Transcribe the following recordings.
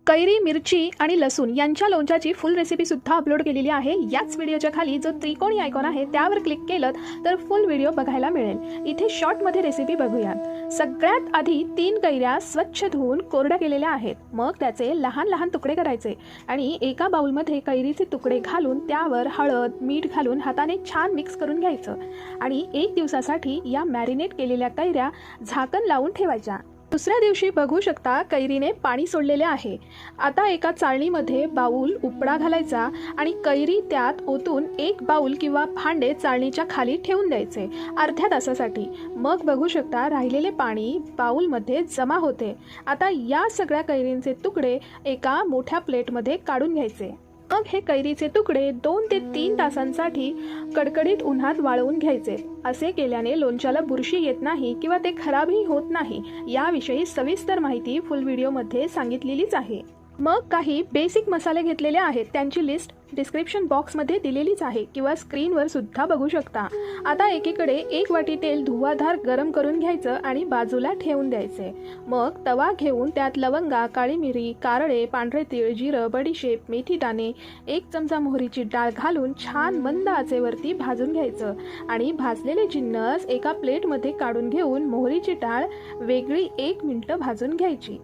कैरी, मिरची आणि लसूण यांच्या लोणच्याची फुल रेसिपी सुद्धा अपलोड केलेली आहे। याच व्हिडिओच्या खाली जो त्रिकोणी आयकॉन आहे त्यावर क्लिक केलं तर फुल व्हिडिओ बघायला मिळेल। इथे शॉर्टमध्ये रेसिपी बघूयात। सगळ्यात आधी 3 कैऱ्या स्वच्छ धुवून कोरड्या केलेल्या आहेत। मग त्याचे लहान लहान तुकडे करायचे आणि एका बाउलमध्ये कैरीचे तुकडे घालून त्यावर हळद, मीठ घालून हाताने छान मिक्स करून घ्यायचं आणि 1 दिवसासाठी या मॅरिनेट केलेल्या कैऱ्या झाकण लावून ठेवायच्या। दुसऱ्या दिवशी बघू शकता कैरीने पाणी सोडलेले आहे। आता एका चाळणीमध्ये बाउल उपडा घालायचा आणि कैरी त्यात ओतून एक बाउल किंवा भांडे चाळणीच्या खाली ठेवून द्यायचे अर्ध्या तासासाठी। मग बघू शकता राहिलेले पाणी बाउलमध्ये जमा होते। आता या सगळ्या कैरींचे तुकडे एका मोठ्या प्लेटमध्ये काढून घ्यायचे। मग हे कैरीचे तुकडे 2 ते 3 तासांसाठी कडकडीत उन्हात वाळवून घ्यायचे। असे केल्याने लोणच्याला बुरशी येत नाही किंवा ते खराबही होत नाही। याविषयी सविस्तर माहिती फुल व्हिडिओमध्ये सांगितलेलीच आहे। मग काही बेसिक मसाले घेतलेले आहेत, त्यांची लिस्ट डिस्क्रिप्शन बॉक्समध्ये दिलेलीच आहे किंवा स्क्रीनवर सुद्धा बघू शकता। आता एकीकडे 1 वाटी तेल धुवाधार गरम करून घ्यायचं आणि बाजूला ठेवून द्यायचे। मग तवा घेऊन त्यात लवंगा, काळी मिरी, कारळे, पांढरे तीळ, जिरं, बडीशेप, मेथी दाणे, 1 चमचा मोहरीची डाळ घालून छान मंद आचेवरती भाजून घ्यायचं आणि भाजलेले जिन्नस एका प्लेटमध्ये काढून घेऊन मोहरीची डाळ वेगळी 1 मिनिट भाजून घ्यायची।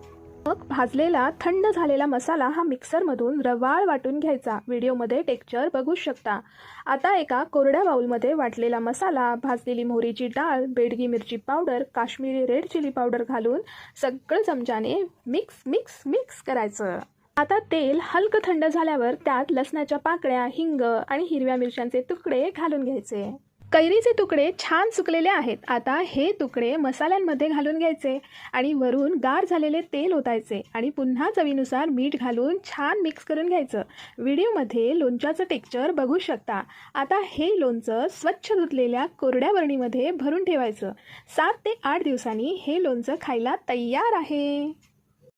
मग भाजलेला थंड झालेला मसाला हा मिक्सरमधून रवाळ वाटून घ्यायचा। व्हिडिओमध्ये टेक्स्चर बघू शकता। आता एका कोरड्या बाउलमध्ये वाटलेला मसाला, भाजलेली मोहरीची डाळ, बेडगी मिरची powder, Kashmiri red chilli powder घालून सगळं चमच्याने मिक्स करायचं। आता तेल हलकं थंड झाल्यावर त्यात लसणाच्या पाकळ्या, हिंग आणि हिरव्या मिरच्यांचे तुकडे घालून घ्यायचे। कैरीचे तुकडे छान सुकलेले आहेत। आता हे तुकडे मसाल्यांमध्ये घालून घ्यायचे आणि वरून गार झालेले तेल ओतायचे आणि पुन्हा चवीनुसार मीठ घालून छान मिक्स करून घ्यायचं। व्हिडिओमध्ये लोणच्याचं टेक्स्चर बघू शकता। आता हे लोणचं स्वच्छ धुतलेल्या कोरड्या बरणीमध्ये भरून ठेवायचं। 7 ते 8 दिवसांनी हे लोणचं खायला तयार आहे।